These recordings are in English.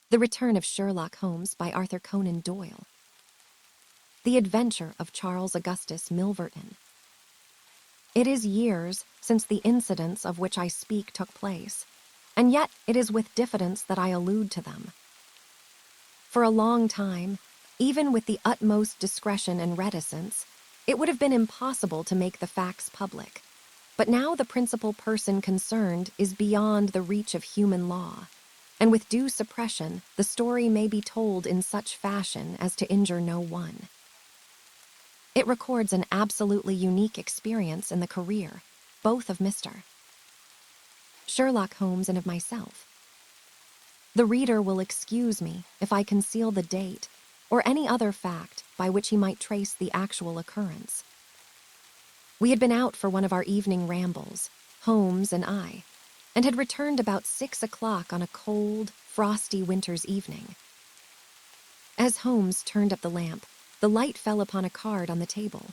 The Return of Sherlock Holmes by Arthur Conan Doyle. The Adventure of Charles Augustus Milverton. It is years since the incidents of which I speak took place, and yet it is with diffidence that I allude to them. For a long time, even with the utmost discretion and reticence, it would have been impossible to make the facts public. But now the principal person concerned is beyond the reach of human law, and with due suppression, the story may be told in such fashion as to injure no one. It records an absolutely unique experience in the career, both of Mr. Sherlock Holmes and of myself. The reader will excuse me if I conceal the date or any other fact by which he might trace the actual occurrence. We had been out for one of our evening rambles, Holmes and I, and had returned about 6 o'clock on a cold, frosty winter's evening. As Holmes turned up the lamp, the light fell upon a card on the table.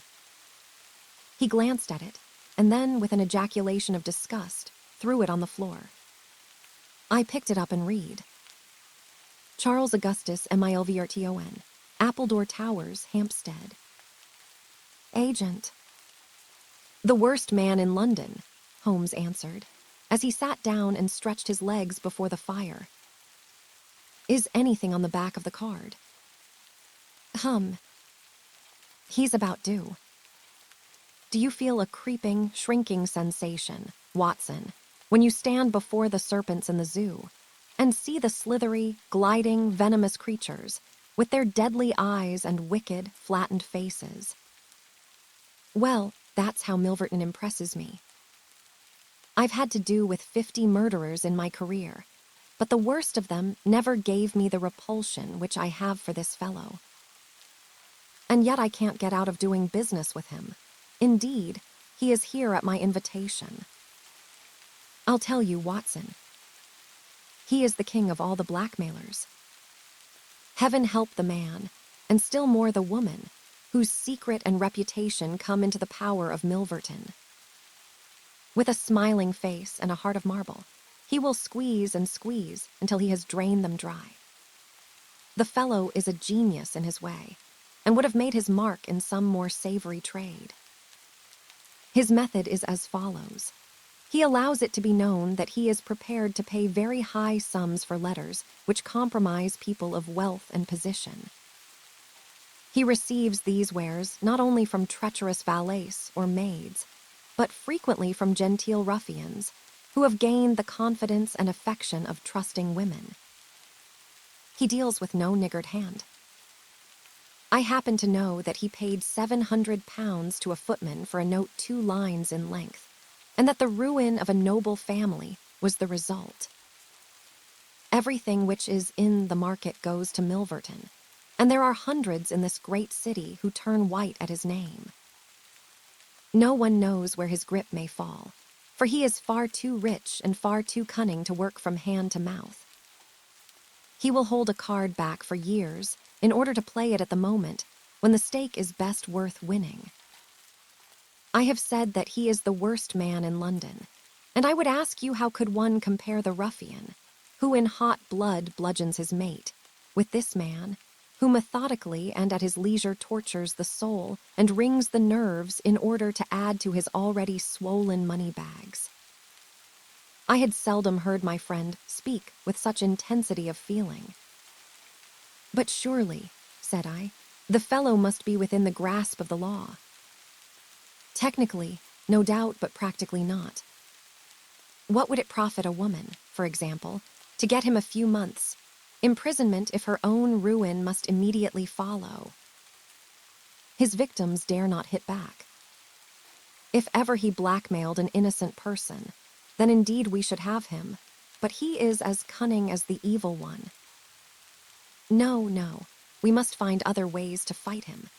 He glanced at it, and then, with an ejaculation of disgust, threw it on the floor. I picked it up and read. Charles Augustus Milverton, Appledore Towers, Hampstead. Agent. The worst man in London, Holmes answered, as he sat down and stretched his legs before the fire. Is anything on the back of the card? He's about due. Do you feel a creeping, shrinking sensation, Watson, when you stand before the serpents in the zoo and see the slithery, gliding, venomous creatures with their deadly eyes and wicked, flattened faces? Well, that's how Milverton impresses me. I've had to do with 50 murderers in my career, but the worst of them never gave me the repulsion which I have for this fellow. And yet I can't get out of doing business with him. Indeed, he is here at my invitation. I'll tell you, Watson. He is the king of all the blackmailers. Heaven help the man, and still more the woman, whose secret and reputation come into the power of Milverton. With a smiling face and a heart of marble, he will squeeze and squeeze until he has drained them dry. The fellow is a genius in his way, and would have made his mark in some more savory trade. His method is as follows. He allows it to be known that he is prepared to pay very high sums for letters which compromise people of wealth and position. He receives these wares not only from treacherous valets or maids, but frequently from genteel ruffians who have gained the confidence and affection of trusting women. He deals with no niggard hand. I happen to know that he paid £700 to a footman for a note 2 lines in length, and that the ruin of a noble family was the result. Everything which is in the market goes to Milverton, and there are hundreds in this great city who turn white at his name. No one knows where his grip may fall, for he is far too rich and far too cunning to work from hand to mouth. He will hold a card back for years in order to play it at the moment when the stake is best worth winning. I have said that he is the worst man in London, and I would ask you how could one compare the ruffian, who in hot blood bludgeons his mate, with this man, who methodically and at his leisure tortures the soul and wrings the nerves in order to add to his already swollen money bags. I had seldom heard my friend speak with such intensity of feeling. But surely, said I, the fellow must be within the grasp of the law. Technically, no doubt, but practically not. What would it profit a woman, for example, to get him a few months' imprisonment if her own ruin must immediately follow? His victims dare not hit back. If ever he blackmailed an innocent person, then indeed we should have him, but he is as cunning as the evil one. No, we must find other ways to fight him.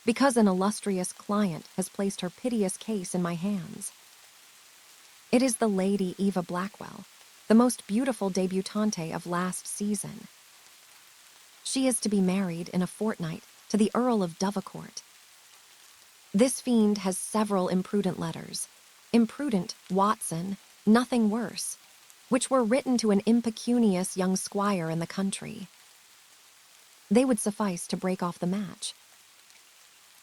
Because an illustrious client has placed her piteous case in my hands. It is the Lady Eva Blackwell, the most beautiful debutante of last season. She is to be married in a fortnight to the Earl of Dovercourt. This fiend has several imprudent letters. Imprudent, Watson, nothing worse, which were written to an impecunious young squire in the country. They would suffice to break off the match.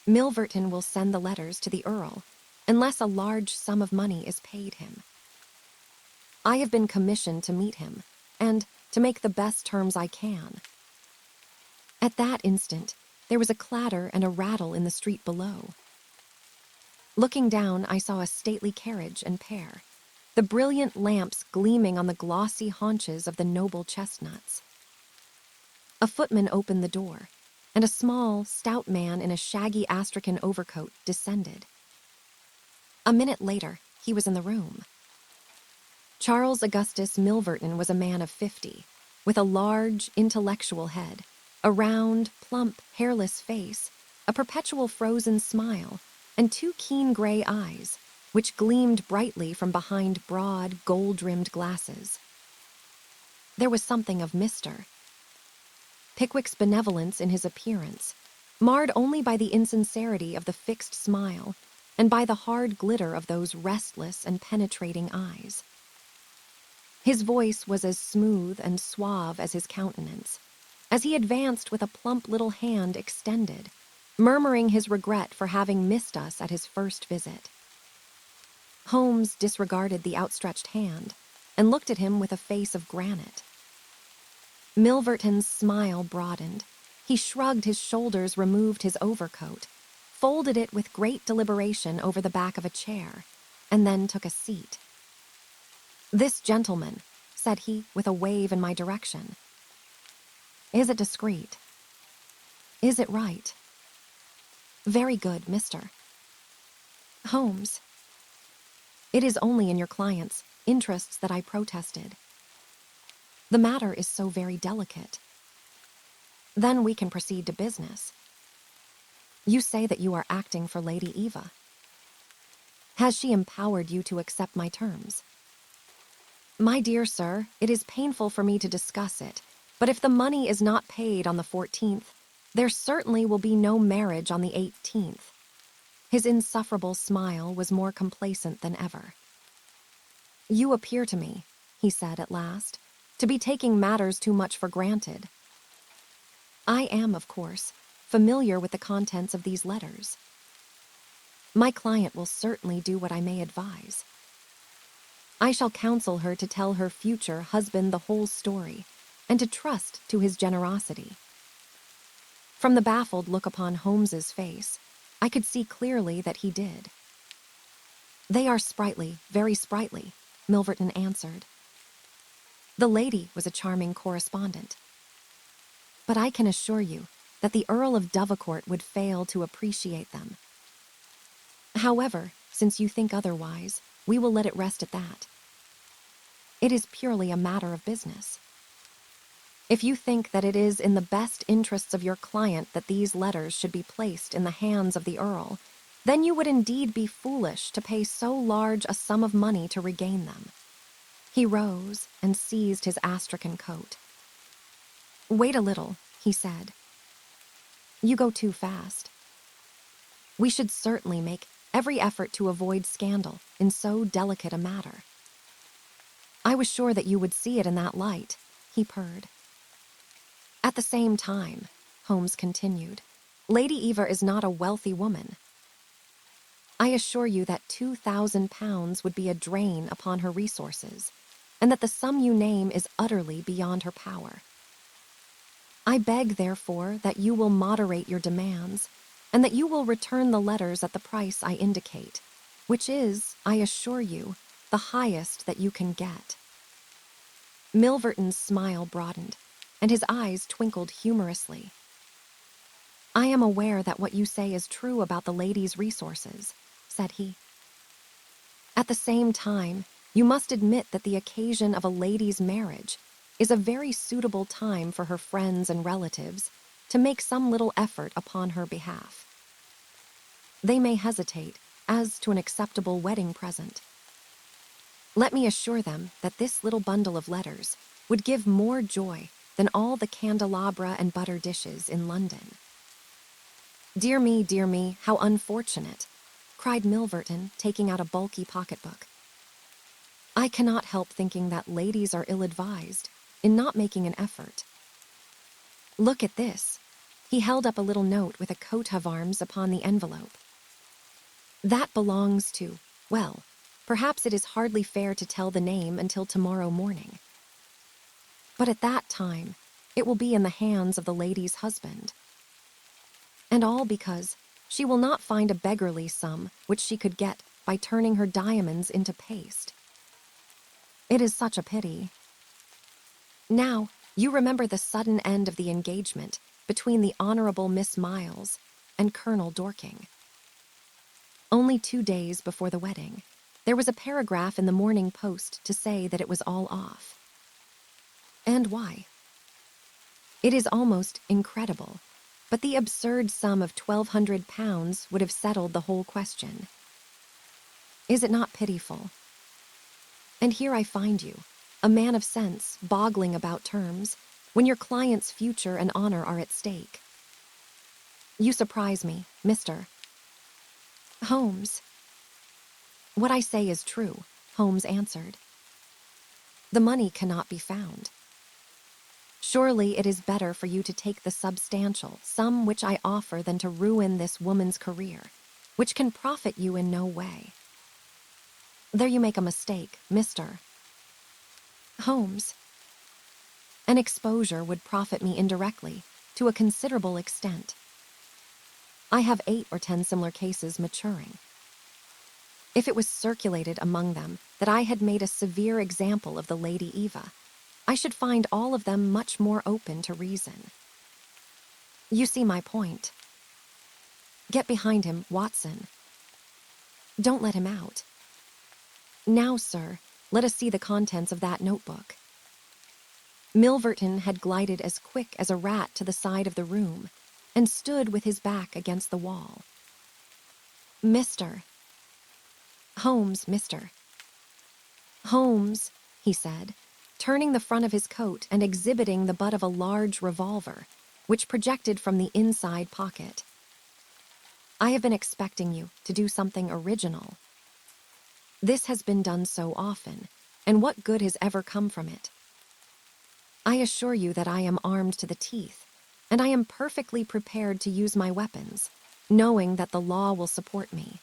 Milverton will send the letters to the Earl, unless a large sum of money is paid him. I have been commissioned to meet him, and to make the best terms I can. At that instant, there was a clatter and a rattle in the street below. Looking down, I saw a stately carriage and pair, the brilliant lamps gleaming on the glossy haunches of the noble chestnuts. A footman opened the door, and a small, stout man in a shaggy astrakhan overcoat descended. A minute later, he was in the room. Charles Augustus Milverton was a man of 50, with a large, intellectual head, a round, plump, hairless face, a perpetual frozen smile, and two keen gray eyes, which gleamed brightly from behind broad, gold-rimmed glasses. There was something of Mr. Pickwick's benevolence in his appearance, marred only by the insincerity of the fixed smile and by the hard glitter of those restless and penetrating eyes. His voice was as smooth and suave as his countenance, as he advanced with a plump little hand extended, murmuring his regret for having missed us at his first visit. Holmes disregarded the outstretched hand and looked at him with a face of granite. Milverton's smile broadened. He shrugged his shoulders, removed his overcoat, folded it with great deliberation over the back of a chair, and then took a seat. "This gentleman," said he, with a wave in my direction. "Is it discreet? Is it right? Very good, Mr. Holmes. It is only in your client's interests that I protested. The matter is so very delicate. Then we can proceed to business. You say that you are acting for Lady Eva. Has she empowered you to accept my terms? My dear sir, it is painful for me to discuss it, but if the money is not paid on the 14th, there certainly will be no marriage on the 18th. His insufferable smile was more complacent than ever. You appear to me, he said at last, to be taking matters too much for granted. I am, of course, familiar with the contents of these letters. My client will certainly do what I may advise. I shall counsel her to tell her future husband the whole story, and to trust to his generosity. From the baffled look upon Holmes's face, I could see clearly that he did. They are sprightly, very sprightly, Milverton answered. The lady was a charming correspondent. But I can assure you that the Earl of Dovercourt would fail to appreciate them. However, since you think otherwise, we will let it rest at that. It is purely a matter of business. If you think that it is in the best interests of your client that these letters should be placed in the hands of the Earl, then you would indeed be foolish to pay so large a sum of money to regain them. He rose and seized his astrakhan coat. Wait a little, he said. You go too fast. We should certainly make every effort to avoid scandal in so delicate a matter. I was sure that you would see it in that light, he purred. At the same time, Holmes continued, Lady Eva is not a wealthy woman. I assure you that £2,000 would be a drain upon her resources, and that the sum you name is utterly beyond her power. I beg, therefore, that you will moderate your demands, and that you will return the letters at the price I indicate, which is, I assure you, the highest that you can get. Milverton's smile broadened, and his eyes twinkled humorously. I am aware that what you say is true about the lady's resources, said he. At the same time, you must admit that the occasion of a lady's marriage is a very suitable time for her friends and relatives to make some little effort upon her behalf. They may hesitate as to an acceptable wedding present. Let me assure them that this little bundle of letters would give more joy than all the candelabra and butter dishes in London. Dear me, how unfortunate," cried Milverton, taking out a bulky pocketbook. "I cannot help thinking that ladies are ill-advised in not making an effort. Look at this." He held up a little note with a coat of arms upon the envelope. "That belongs to, well, perhaps it is hardly fair to tell the name until tomorrow morning. But at that time, it will be in the hands of the lady's husband. And all because she will not find a beggarly sum which she could get by turning her diamonds into paste. It is such a pity. Now, you remember the sudden end of the engagement between the Honorable Miss Miles and Colonel Dorking. Only 2 days before the wedding, there was a paragraph in the Morning Post to say that it was all off. And why? It is almost incredible, but the absurd sum of £1,200 would have settled the whole question. Is it not pitiful? And here I find you, a man of sense, boggling about terms, when your client's future and honor are at stake. You surprise me, Mr. Holmes. What I say is true, Holmes answered. The money cannot be found. Surely it is better for you to take the substantial sum which I offer than to ruin this woman's career, which can profit you in no way. There you make a mistake, Mr. Holmes. An exposure would profit me indirectly, to a considerable extent. I have 8 or 10 similar cases maturing. If it was circulated among them that I had made a severe example of the Lady Eva, I should find all of them much more open to reason. You see my point. Get behind him, Watson. Don't let him out. Now, sir, let us see the contents of that notebook. Milverton had glided as quick as a rat to the side of the room and stood with his back against the wall. Mr. Holmes, Mr. Holmes, he said, turning the front of his coat and exhibiting the butt of a large revolver, which projected from the inside pocket. I have been expecting you to do something original. This has been done so often, and what good has ever come from it? I assure you that I am armed to the teeth, and I am perfectly prepared to use my weapons, knowing that the law will support me.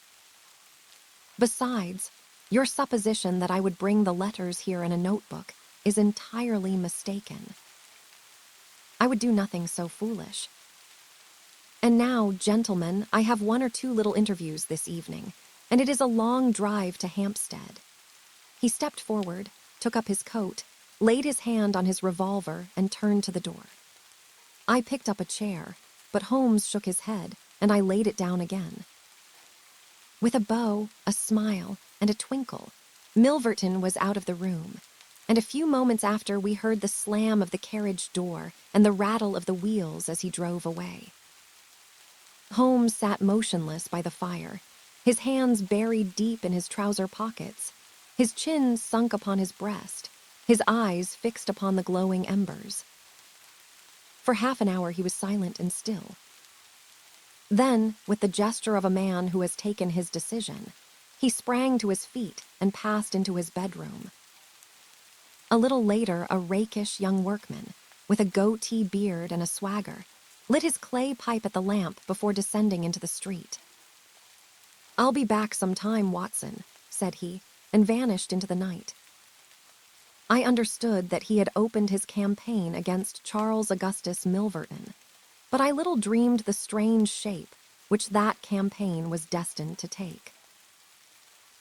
Besides, your supposition that I would bring the letters here in a notebook is entirely mistaken. I would do nothing so foolish. And now, gentlemen, I have 1 or 2 little interviews this evening, and it is a long drive to Hampstead. He stepped forward, took up his coat, laid his hand on his revolver, and turned to the door. I picked up a chair, but Holmes shook his head, and I laid it down again. With a bow, a smile, and a twinkle, Milverton was out of the room, and a few moments after we heard the slam of the carriage door and the rattle of the wheels as he drove away. Holmes sat motionless by the fire, his hands buried deep in his trouser pockets, his chin sunk upon his breast, his eyes fixed upon the glowing embers. For half an hour he was silent and still. Then, with the gesture of a man who has taken his decision, he sprang to his feet and passed into his bedroom. A little later, a rakish young workman, with a goatee beard and a swagger, lit his clay pipe at the lamp before descending into the street. "I'll be back some time, Watson," said he, and vanished into the night. I understood that he had opened his campaign against Charles Augustus Milverton, but I little dreamed the strange shape which that campaign was destined to take.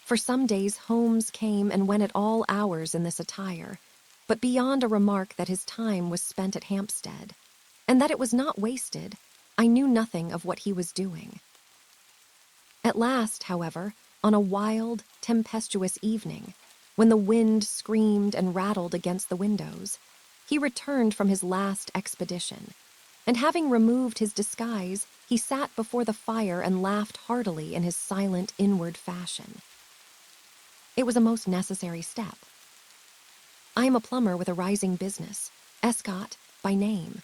For some days Holmes came and went at all hours in this attire, but beyond a remark that his time was spent at Hampstead, and that it was not wasted, I knew nothing of what he was doing. At last, however, on a wild, tempestuous evening, when the wind screamed and rattled against the windows, he returned from his last expedition, and having removed his disguise, he sat before the fire and laughed heartily in his silent inward fashion. It was a most necessary step. I am a plumber with a rising business, Escott by name.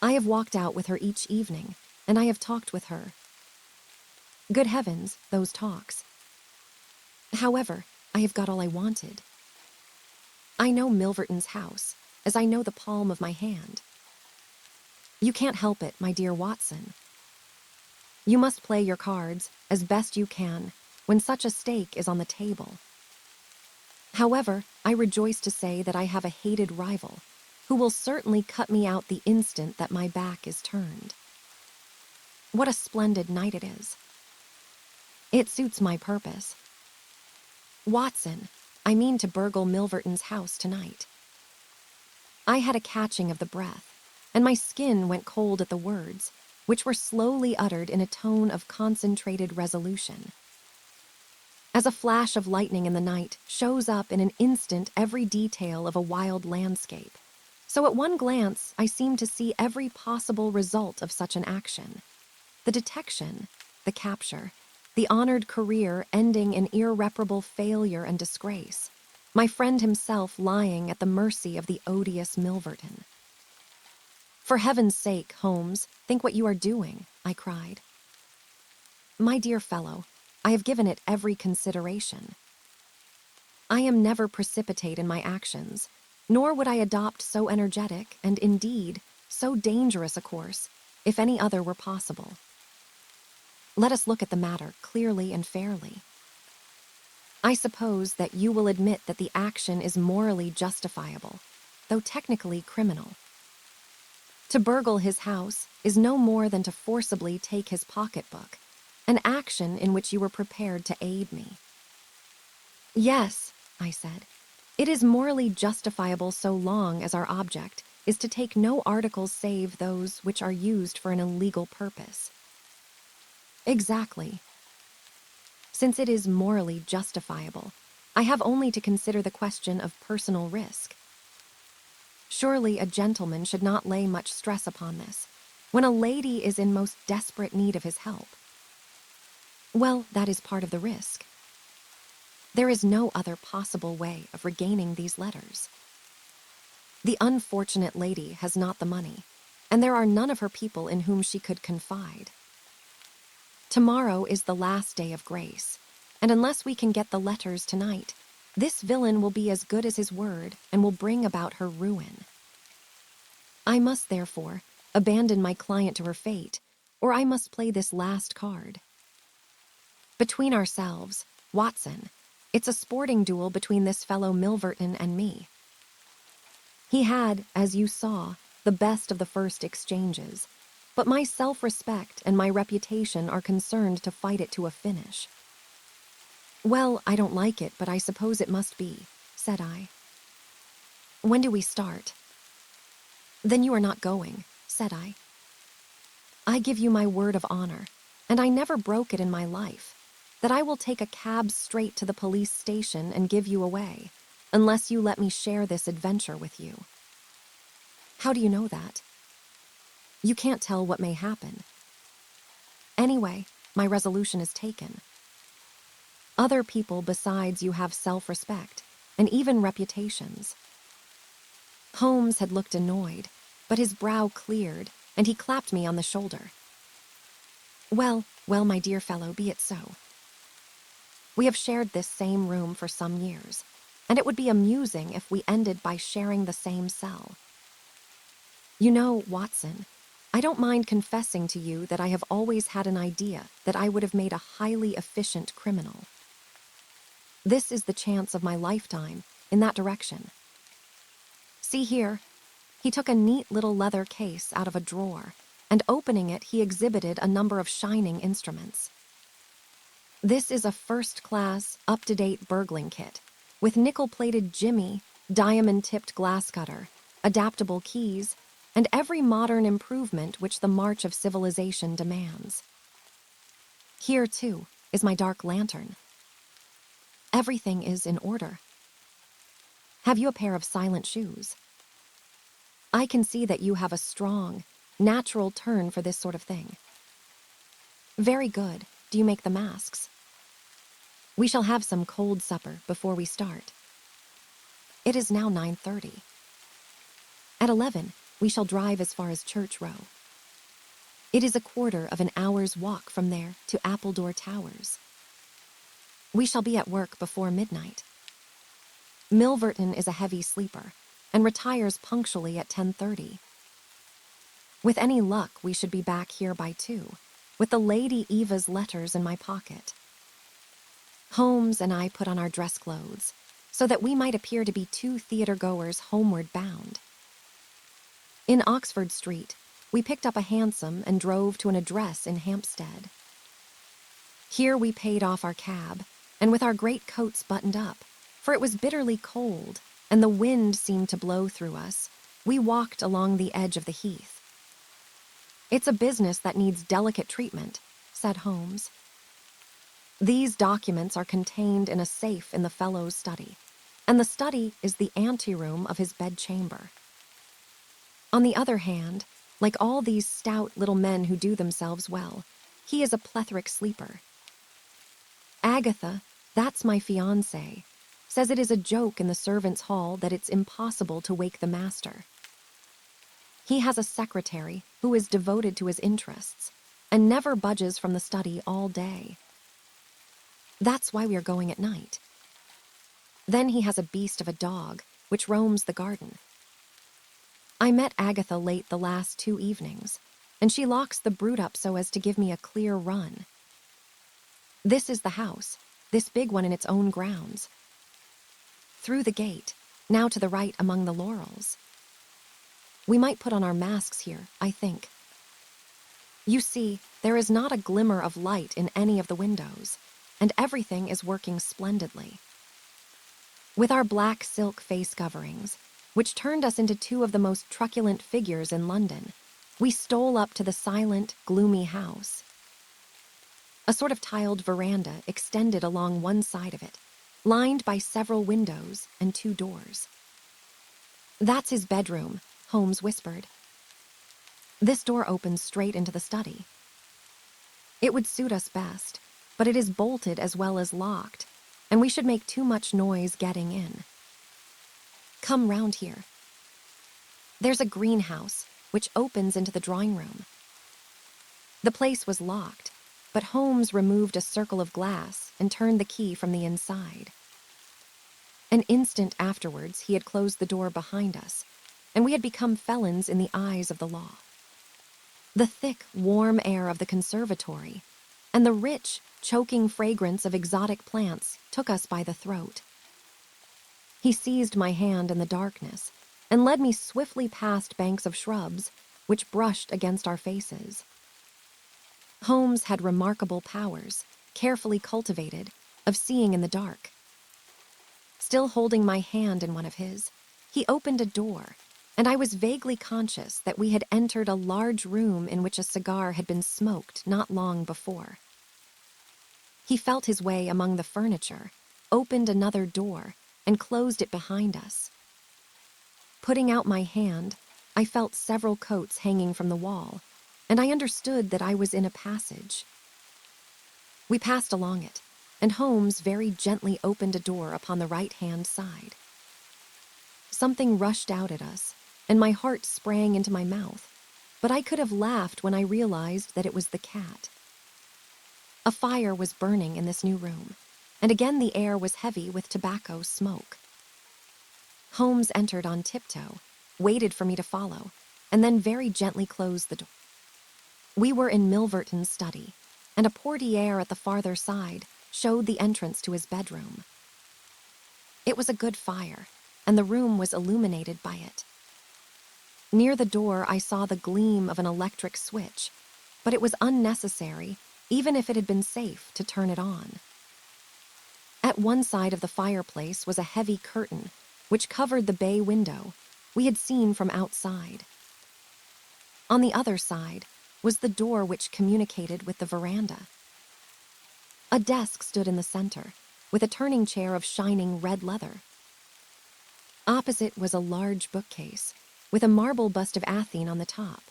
I have walked out with her each evening, and I have talked with her. Good heavens, those talks. However, I have got all I wanted. I know Milverton's house, as I know the palm of my hand. You can't help it, my dear Watson. You must play your cards as best you can when such a stake is on the table. However, I rejoice to say that I have a hated rival who will certainly cut me out the instant that my back is turned. What a splendid night it is. It suits my purpose. Watson, I mean to burgle Milverton's house tonight. I had a catching of the breath, and my skin went cold at the words, which were slowly uttered in a tone of concentrated resolution. As a flash of lightning in the night shows up in an instant every detail of a wild landscape, so at one glance I seemed to see every possible result of such an action. The detection, the capture, the honored career ending in irreparable failure and disgrace, my friend himself lying at the mercy of the odious Milverton. For heaven's sake, Holmes, think what you are doing, I cried. My dear fellow, I have given it every consideration. I am never precipitate in my actions, nor would I adopt so energetic and, indeed, so dangerous a course, if any other were possible. Let us look at the matter clearly and fairly. I suppose that you will admit that the action is morally justifiable, though technically criminal. To burgle his house is no more than to forcibly take his pocketbook, an action in which you were prepared to aid me. Yes, I said, it is morally justifiable so long as our object is to take no articles save those which are used for an illegal purpose. Exactly. Since it is morally justifiable, I have only to consider the question of personal risk. Surely a gentleman should not lay much stress upon this, when a lady is in most desperate need of his help. Well, that is part of the risk. There is no other possible way of regaining these letters. The unfortunate lady has not the money, and there are none of her people in whom she could confide. Tomorrow is the last day of grace, and unless we can get the letters tonight, this villain will be as good as his word and will bring about her ruin. I must, therefore, abandon my client to her fate, or I must play this last card. Between ourselves, Watson, it's a sporting duel between this fellow Milverton and me. He had, as you saw, the best of the first exchanges, but my self-respect and my reputation are concerned to fight it to a finish. Well, I don't like it, but I suppose it must be, said I. When do we start? Then you are not going, said I. I give you my word of honor, and I never broke it in my life, that I will take a cab straight to the police station and give you away, unless you let me share this adventure with you. How do you know that? You can't tell what may happen. Anyway, my resolution is taken. Other people besides you have self-respect, and even reputations. Holmes had looked annoyed, but his brow cleared, and he clapped me on the shoulder. Well, my dear fellow, be it so. We have shared this same room for some years, and it would be amusing if we ended by sharing the same cell. You know, Watson, I don't mind confessing to you that I have always had an idea that I would have made a highly efficient criminal. This is the chance of my lifetime in that direction. See here, he took a neat little leather case out of a drawer, and opening it, he exhibited a number of shining instruments. This is a first-class, up-to-date burgling kit, with nickel-plated jimmy, diamond-tipped glass cutter, adaptable keys, and every modern improvement which the march of civilization demands. Here, too, is my dark lantern. Everything is in order. Have you a pair of silent shoes? I can see that you have a strong, natural turn for this sort of thing. Very good. Do you make the masks? We shall have some cold supper before we start. It is now 9:30. At 11, we shall drive as far as Church Row. It is a quarter of an hour's walk from there to Appledore Towers. We shall be at work before midnight. Milverton is a heavy sleeper and retires punctually at 10:30. With any luck, we should be back here by 2, with the Lady Eva's letters in my pocket. Holmes and I put on our dress clothes so that we might appear to be 2 theater-goers homeward bound. In Oxford Street, we picked up a hansom and drove to an address in Hampstead. Here we paid off our cab, and with our great coats buttoned up, for it was bitterly cold and the wind seemed to blow through us, we walked along the edge of the heath. "It's a business that needs delicate treatment," said Holmes. "These documents are contained in a safe in the fellow's study, and the study is the anteroom of his bedchamber. On the other hand, like all these stout little men who do themselves well, he is a plethoric sleeper. Agatha, that's my fiancée, says it is a joke in the servants' hall that it's impossible to wake the master. He has a secretary who is devoted to his interests and never budges from the study all day. That's why we are going at night. Then he has a beast of a dog which roams the garden. I met Agatha late the last 2 evenings, and she locks the brute up so as to give me a clear run. This is the house, this big one in its own grounds. Through the gate, now to the right among the laurels. We might put on our masks here, I think. You see, there is not a glimmer of light in any of the windows, and everything is working splendidly. With our black silk face coverings, which turned us into 2 of the most truculent figures in London, we stole up to the silent, gloomy house. A sort of tiled veranda extended along one side of it, lined by several windows and 2 doors. "That's his bedroom," Holmes whispered. "This door opens straight into the study. It would suit us best, but it is bolted as well as locked, and we should make too much noise getting in. Come round here. There's a greenhouse, which opens into the drawing room." The place was locked, but Holmes removed a circle of glass and turned the key from the inside. An instant afterwards, he had closed the door behind us, and we had become felons in the eyes of the law. The thick, warm air of the conservatory and the rich, choking fragrance of exotic plants took us by the throat. He seized my hand in the darkness and led me swiftly past banks of shrubs which brushed against our faces. Holmes had remarkable powers, carefully cultivated, of seeing in the dark. Still holding my hand in one of his, he opened a door, and I was vaguely conscious that we had entered a large room in which a cigar had been smoked not long before. He felt his way among the furniture, opened another door, and closed it behind us. Putting out my hand, I felt several coats hanging from the wall, and I understood that I was in a passage. We passed along it, and Holmes very gently opened a door upon the right-hand side. Something rushed out at us, and my heart sprang into my mouth, but I could have laughed when I realized that it was the cat. A fire was burning in this new room, and again the air was heavy with tobacco smoke. Holmes entered on tiptoe, waited for me to follow, and then very gently closed the door. We were in Milverton's study, and a portiere at the farther side showed the entrance to his bedroom. It was a good fire, and the room was illuminated by it. Near the door I saw the gleam of an electric switch, but it was unnecessary, even if it had been safe, to turn it on. At one side of the fireplace was a heavy curtain, which covered the bay window we had seen from outside. On the other side was the door which communicated with the veranda. A desk stood in the center, with a turning chair of shining red leather. Opposite was a large bookcase, with a marble bust of Athene on the top.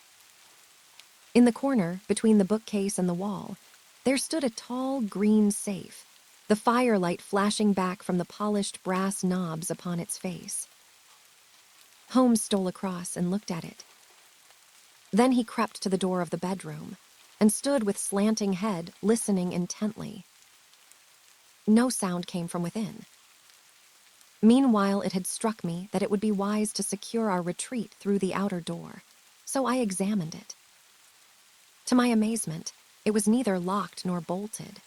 In the corner, between the bookcase and the wall, there stood a tall green safe, the firelight flashing back from the polished brass knobs upon its face. Holmes stole across and looked at it. Then he crept to the door of the bedroom and stood with slanting head, listening intently. No sound came from within. Meanwhile, it had struck me that it would be wise to secure our retreat through the outer door, so I examined it. To my amazement, it was neither locked nor bolted.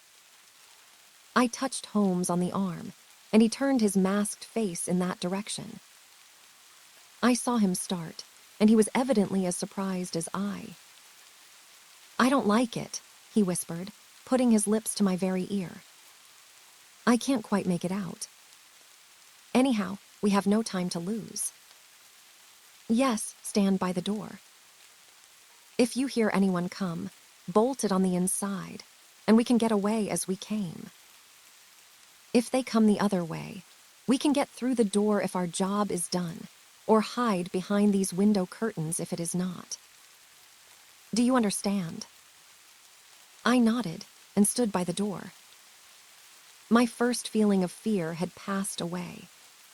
I touched Holmes on the arm, and he turned his masked face in that direction. I saw him start, and he was evidently as surprised as I. "I don't like it," he whispered, putting his lips to my very ear. "I can't quite make it out. Anyhow, we have no time to lose." "Yes, stand by the door. If you hear anyone come, bolt it on the inside, and we can get away as we came. If they come the other way, we can get through the door if our job is done, or hide behind these window curtains if it is not. Do you understand?" I nodded and stood by the door. My first feeling of fear had passed away,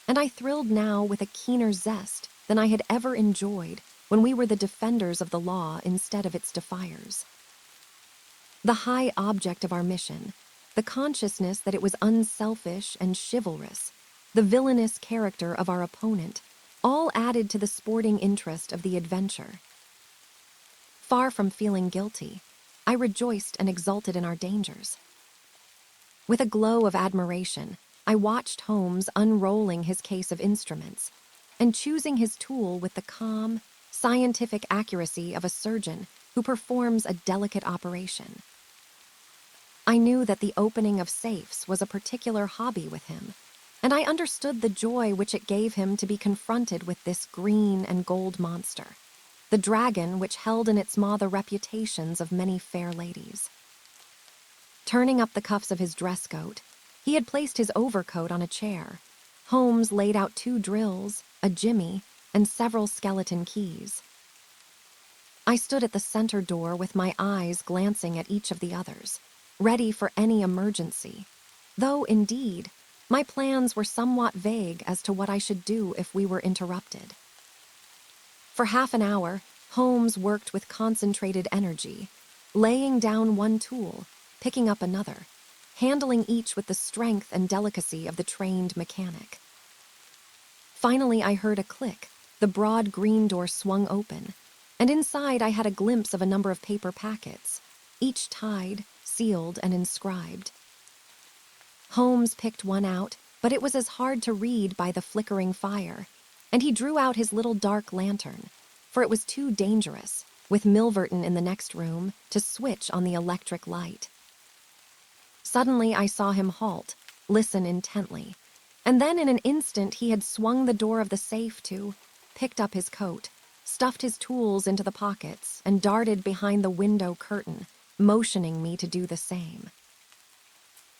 and I thrilled now with a keener zest than I had ever enjoyed when we were the defenders of the law instead of its defiers. The high object of our mission, the consciousness that it was unselfish and chivalrous, the villainous character of our opponent, all added to the sporting interest of the adventure. Far from feeling guilty, I rejoiced and exulted in our dangers. With a glow of admiration, I watched Holmes unrolling his case of instruments and choosing his tool with the calm, scientific accuracy of a surgeon who performs a delicate operation. I knew that the opening of safes was a particular hobby with him, and I understood the joy which it gave him to be confronted with this green and gold monster, the dragon which held in its maw the reputations of many fair ladies. Turning up the cuffs of his dress coat, he had placed his overcoat on a chair. Holmes laid out 2 drills, a jimmy, and several skeleton keys. I stood at the center door with my eyes glancing at each of the others, ready for any emergency, though, indeed, my plans were somewhat vague as to what I should do if we were interrupted. For half an hour, Holmes worked with concentrated energy, laying down one tool, picking up another, handling each with the strength and delicacy of the trained mechanic. Finally, I heard a click. The broad green door swung open, and inside I had a glimpse of a number of paper packets, each tied, sealed, and inscribed. Holmes picked one out, but it was as hard to read by the flickering fire, and he drew out his little dark lantern, for it was too dangerous, with Milverton in the next room, to switch on the electric light. Suddenly I saw him halt, listen intently, and then in an instant he had swung the door of the safe to, picked up his coat, stuffed his tools into the pockets, and darted behind the window curtain, motioning me to do the same.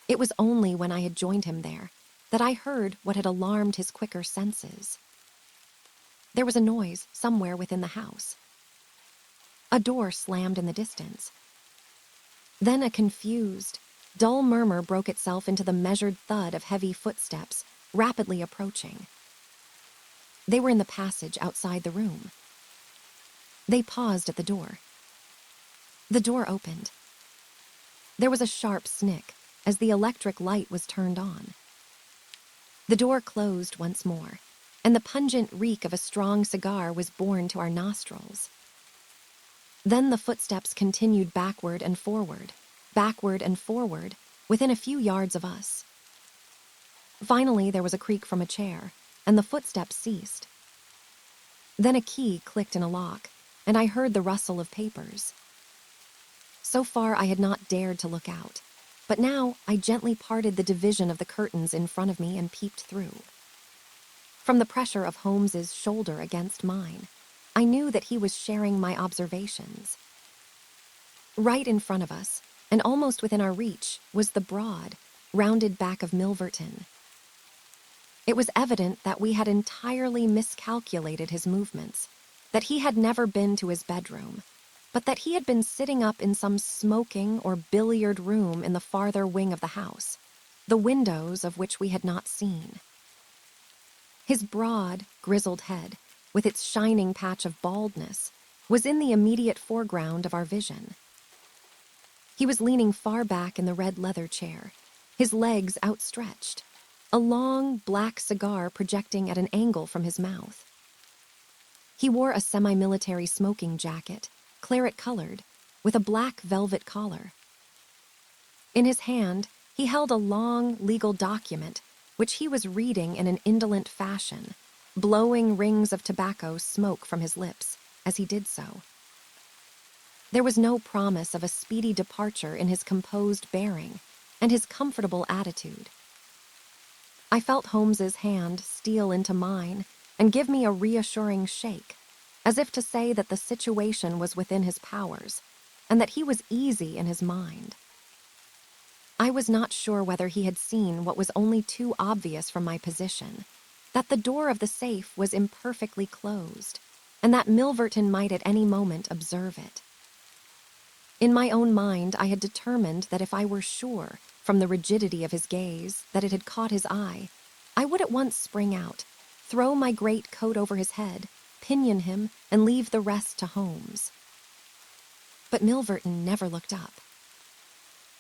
It was only when I had joined him there that I heard what had alarmed his quicker senses. There was a noise somewhere within the house. A door slammed in the distance. Then a confused, dull murmur broke itself into the measured thud of heavy footsteps, rapidly approaching. They were in the passage outside the room. They paused at the door. The door opened. There was a sharp snick as the electric light was turned on. The door closed once more, and the pungent reek of a strong cigar was borne to our nostrils. Then the footsteps continued backward and forward, within a few yards of us. Finally, there was a creak from a chair, and the footsteps ceased. Then a key clicked in a lock, and I heard the rustle of papers. So far, I had not dared to look out, but now I gently parted the division of the curtains in front of me and peeped through. From the pressure of Holmes's shoulder against mine, I knew that he was sharing my observations. Right in front of us, and almost within our reach, was the broad, rounded back of Milverton. It was evident that we had entirely miscalculated his movements, that he had never been to his bedroom, but that he had been sitting up in some smoking or billiard room in the farther wing of the house, the windows of which we had not seen. His broad, grizzled head, with its shining patch of baldness, was in the immediate foreground of our vision. He was leaning far back in the red leather chair, his legs outstretched, a long, black cigar projecting at an angle from his mouth. He wore a semi-military smoking jacket, claret-colored, with a black velvet collar. In his hand, he held a long, legal document, which he was reading in an indolent fashion, blowing rings of tobacco smoke from his lips as he did so. There was no promise of a speedy departure in his composed bearing and his comfortable attitude. I felt Holmes's hand steal into mine and give me a reassuring shake, as if to say that the situation was within his powers and that he was easy in his mind. I was not sure whether he had seen what was only too obvious from my position, that the door of the safe was imperfectly closed, and that Milverton might at any moment observe it. In my own mind, I had determined that if I were sure, from the rigidity of his gaze, that it had caught his eye, I would at once spring out, throw my great coat over his head, pinion him, and leave the rest to Holmes. But Milverton never looked up.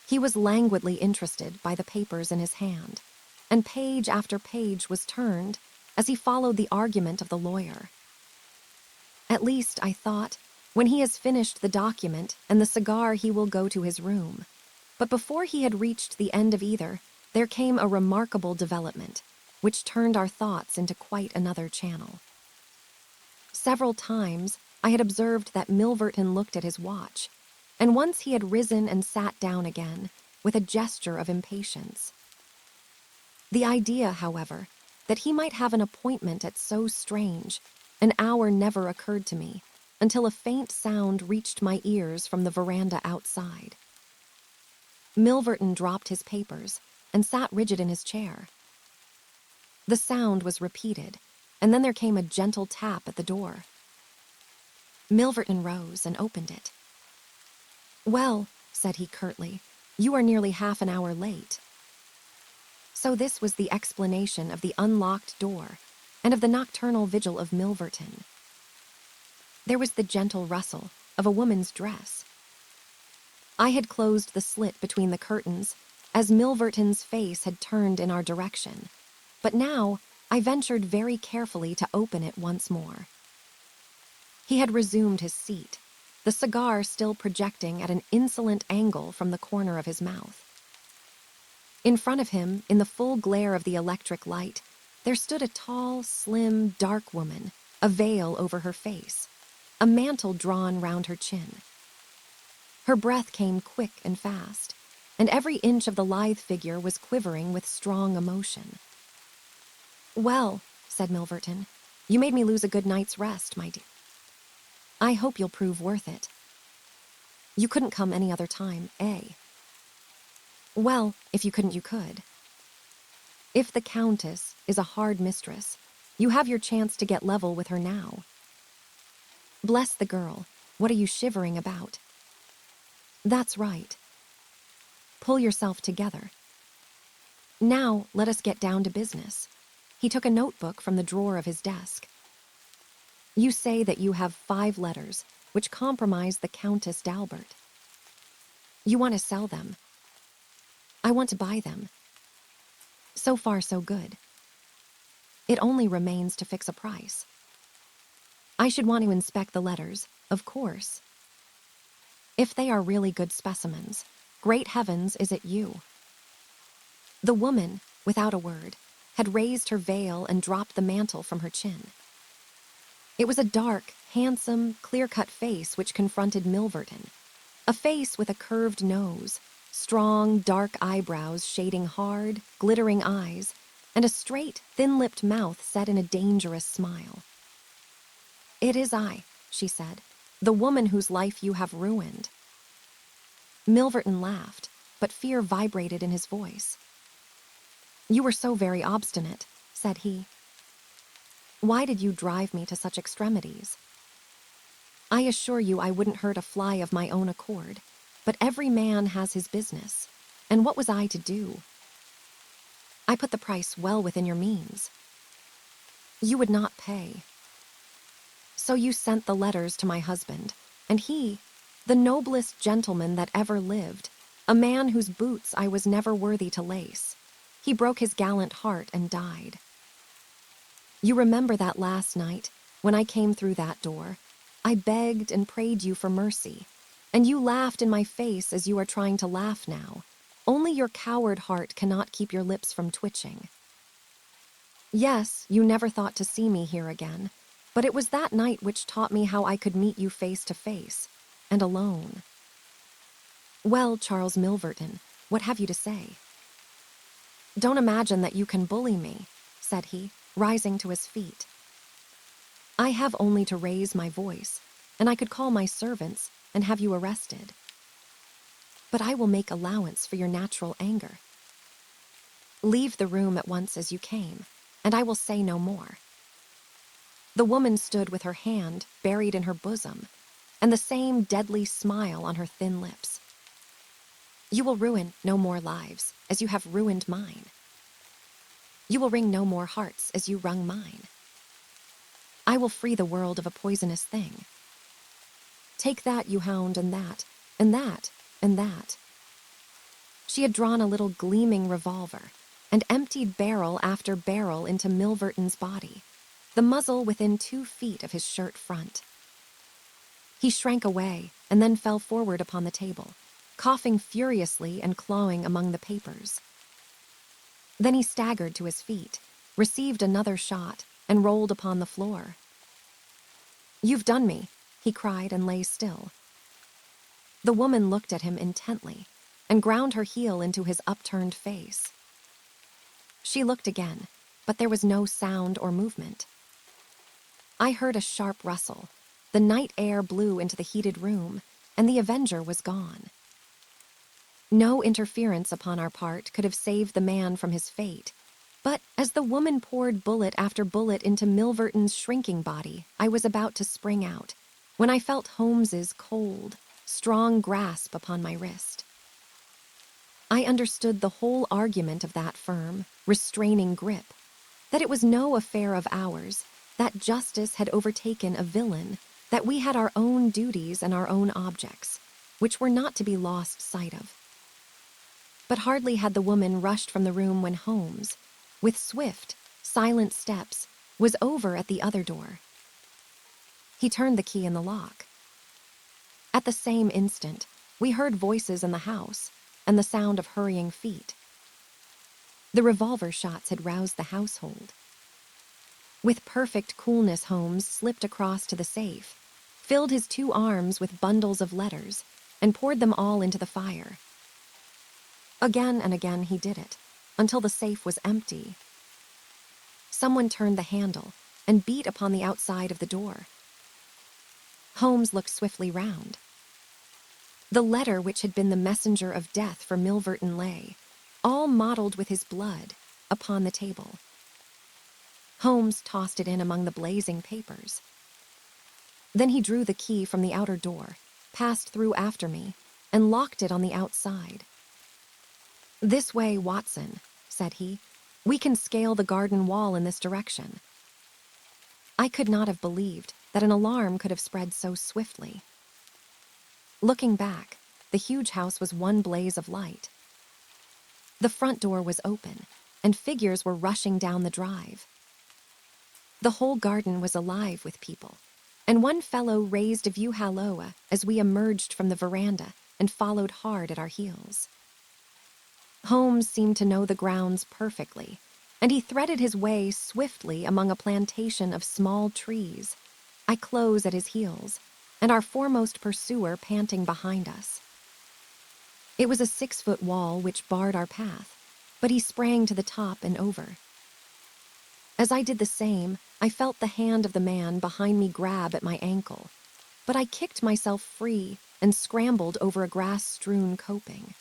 He was languidly interested by the papers in his hand, and page after page was turned as he followed the argument of the lawyer. At least, I thought, when he has finished the document and the cigar, he will go to his room. But before he had reached the end of either, there came a remarkable development, which turned our thoughts into quite another channel. Several times, I had observed that Milverton looked at his watch, and once he had risen and sat down again, with a gesture of impatience. The idea, however, that he might have an appointment at so strange an hour never occurred to me, until a faint sound reached my ears from the veranda outside. Milverton dropped his papers and sat rigid in his chair. The sound was repeated, and then there came a gentle tap at the door. Milverton rose and opened it. "Well," said he curtly, "you are nearly half an hour late." So this was the explanation of the unlocked door and of the nocturnal vigil of Milverton. There was the gentle rustle of a woman's dress. I had closed the slit between the curtains as Milverton's face had turned in our direction, but now I ventured very carefully to open it once more. He had resumed his seat, the cigar still projecting at an insolent angle from the corner of his mouth. In front of him, in the full glare of the electric light, there stood a tall, slim, dark woman, a veil over her face, a mantle drawn round her chin. Her breath came quick and fast, and every inch of the lithe figure was quivering with strong emotion. "Well," said Milverton, "you made me lose a good night's rest, my dear. I hope you'll prove worth it. You couldn't come any other time, eh?" "Well, if you couldn't, you could. If the Countess is a hard mistress, you have your chance to get level with her now. Bless the girl, what are you shivering about? That's right. Pull yourself together. Now, let us get down to business." He took a notebook from the drawer of his desk. "You say that you have 5 letters, which compromise the Countess d'Albert. You want to sell them. I want to buy them. So far, so good. It only remains to fix a price. I should want to inspect the letters, of course. If they are really good specimens, great heavens, is it you?" The woman, without a word, had raised her veil and dropped the mantle from her chin. It was a dark, handsome, clear-cut face which confronted Milverton, a face with a curved nose, strong, dark eyebrows shading hard, glittering eyes, and a straight, thin-lipped mouth set in a dangerous smile. "It is I," she said, "the woman whose life you have ruined." Milverton laughed, but fear vibrated in his voice. "You were so very obstinate," said he. "Why did you drive me to such extremities? I assure you I wouldn't hurt a fly of my own accord, but every man has his business, and what was I to do? I put the price well within your means. You would not pay. So you sent the letters to my husband, and he, the noblest gentleman that ever lived, a man whose boots I was never worthy to lace, he broke his gallant heart and died. You remember that last night, when I came through that door, I begged and prayed you for mercy, and you laughed in my face as you are trying to laugh now. Only your coward heart cannot keep your lips from twitching. Yes, you never thought to see me here again, but it was that night which taught me how I could meet you face to face, and alone. Well, Charles Milverton, what have you to say? Don't imagine that you can bully me, said he, rising to his feet. I have only to raise my voice, and I could call my servants and have you arrested. But I will make allowance for your natural anger. Leave the room at once as you came, and I will say no more. The woman stood with her hand buried in her bosom, and the same deadly smile on her thin lips. You will ruin no more lives, as you have ruined mine. You will wring no more hearts as you wrung mine. I will free the world of a poisonous thing. Take that, you hound, and that, and that, and that. She had drawn a little gleaming revolver, and emptied barrel after barrel into Milverton's body, the muzzle within 2 feet of his shirt front. He shrank away and then fell forward upon the table, coughing furiously and clawing among the papers. Then he staggered to his feet, received another shot, and rolled upon the floor. You've done me, he cried and lay still. The woman looked at him intently and ground her heel into his upturned face. She looked again, but there was no sound or movement. I heard a sharp rustle. The night air blew into the heated room, and the avenger was gone. No interference upon our part could have saved the man from his fate, but as the woman poured bullet after bullet into Milverton's shrinking body, I was about to spring out, when I felt Holmes's cold, strong grasp upon my wrist. I understood the whole argument of that firm, restraining grip, that it was no affair of ours, that justice had overtaken a villain, that we had our own duties and our own objects, which were not to be lost sight of. But hardly had the woman rushed from the room when Holmes, with swift, silent steps, was over at the other door. He turned the key in the lock. At the same instant, we heard voices in the house and the sound of hurrying feet. The revolver shots had roused the household. With perfect coolness, Holmes slipped across to the safe, filled his 2 arms with bundles of letters, and poured them all into the fire. Again and again he did it, until the safe was empty. Someone turned the handle and beat upon the outside of the door. Holmes looked swiftly round. The letter which had been the messenger of death for Milverton lay, all mottled with his blood, upon the table. Holmes tossed it in among the blazing papers. Then he drew the key from the outer door, passed through after me, and locked it on the outside. This way, Watson, said he. We can scale the garden wall in this direction. I could not have believed that an alarm could have spread so swiftly. Looking back, the huge house was one blaze of light. The front door was open, and figures were rushing down the drive. The whole garden was alive with people, and one fellow raised a view halloa as we emerged from the veranda and followed hard at our heels. Holmes seemed to know the grounds perfectly, and he threaded his way swiftly among a plantation of small trees. I close at his heels, and our foremost pursuer panting behind us. It was a 6-foot wall which barred our path, but he sprang to the top and over. As I did the same, I felt the hand of the man behind me grab at my ankle, but I kicked myself free and scrambled over a grass-strewn coping.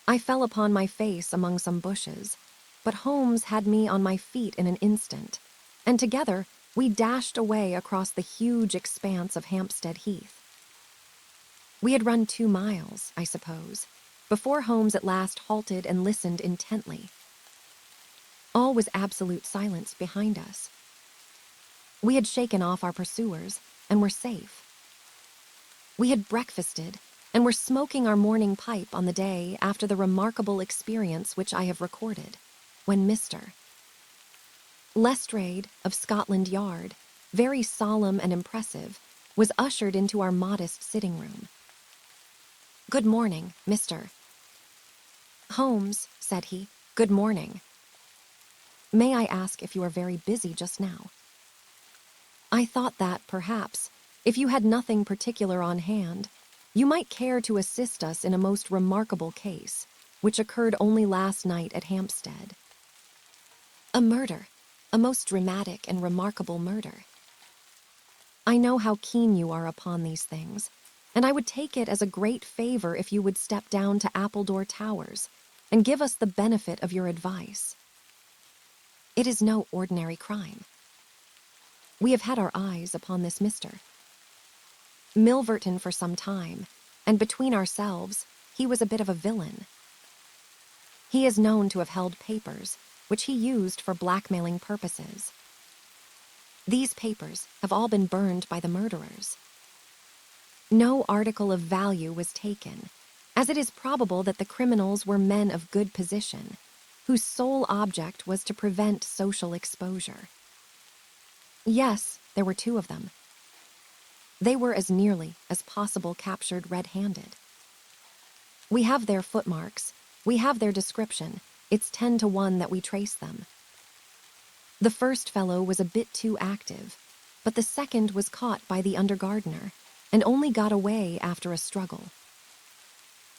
I fell upon my face among some bushes, but Holmes had me on my feet in an instant, and together we dashed away across the huge expanse of Hampstead Heath. We had run 2 miles, I suppose, before Holmes at last halted and listened intently. All was absolute silence behind us. We had shaken off our pursuers and were safe. We had breakfasted and were smoking our morning pipe on the day after the remarkable experience which I have recorded, when Mr. Lestrade of Scotland Yard, very solemn and impressive, was ushered into our modest sitting room. "Good morning, Mr. Holmes," said he. "Good morning. May I ask if you are very busy just now? I thought that, perhaps, if you had nothing particular on hand, you might care to assist us in a most remarkable case, which occurred only last night at Hampstead. A murder, a most dramatic and remarkable murder. I know how keen you are upon these things, and I would take it as a great favor if you would step down to Appledore Towers and give us the benefit of your advice. It is no ordinary crime. We have had our eyes upon this Mr. Milverton for some time, and between ourselves, he was a bit of a villain. He is known to have held papers, which he used for blackmailing purposes. These papers have all been burned by the murderers. No article of value was taken, as it is probable that the criminals were men of good position, whose sole object was to prevent social exposure. Yes, there were 2 of them. They were as nearly as possible captured red-handed. We have their footmarks, we have their description. It's 10 to 1 that we trace them. The first fellow was a bit too active, but the second was caught by the undergardener and only got away after a struggle.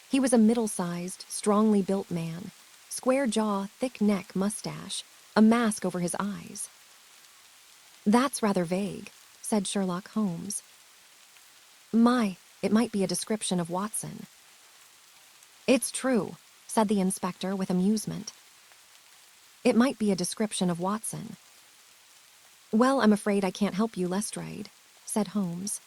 He was a middle-sized, strongly built man, square jaw, thick neck, mustache, a mask over his eyes. That's rather vague, said Sherlock Holmes. It might be a description of Watson. It's true, said the inspector with amusement. It might be a description of Watson. Well, I'm afraid I can't help you, Lestrade, said Holmes.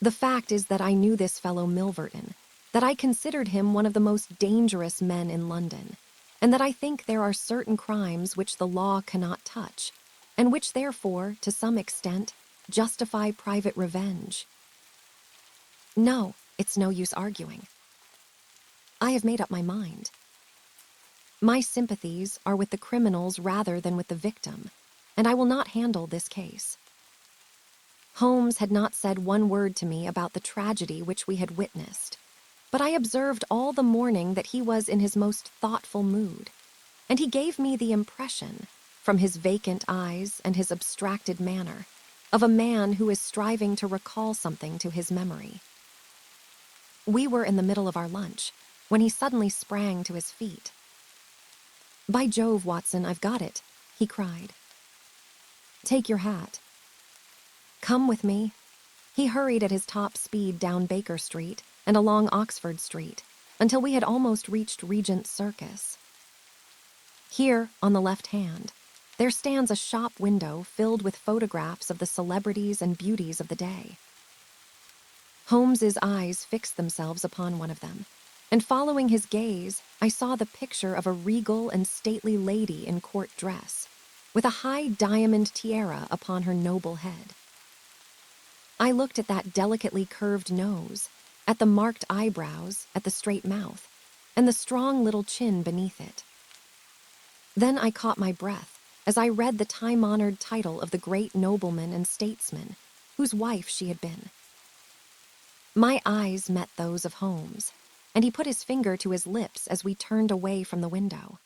The fact is that I knew this fellow Milverton, that I considered him one of the most dangerous men in London, and that I think there are certain crimes which the law cannot touch, and which therefore, to some extent, justify private revenge. No, it's no use arguing. I have made up my mind. My sympathies are with the criminals rather than with the victim, and I will not handle this case. Holmes had not said one word to me about the tragedy which we had witnessed, but I observed all the morning that he was in his most thoughtful mood, and he gave me the impression, from his vacant eyes and his abstracted manner, of a man who is striving to recall something to his memory. We were in the middle of our lunch, when he suddenly sprang to his feet. "By Jove, Watson, I've got it," he cried. "Take your hat. Come with me." He hurried at his top speed down Baker Street and along Oxford Street until we had almost reached Regent Circus. Here, on the left hand, there stands a shop window filled with photographs of the celebrities and beauties of the day. Holmes's eyes fixed themselves upon one of them, and following his gaze, I saw the picture of a regal and stately lady in court dress, with a high diamond tiara upon her noble head. I looked at that delicately curved nose, at the marked eyebrows, at the straight mouth, and the strong little chin beneath it. Then I caught my breath as I read the time-honored title of the great nobleman and statesman, whose wife she had been. My eyes met those of Holmes, and he put his finger to his lips as we turned away from the window.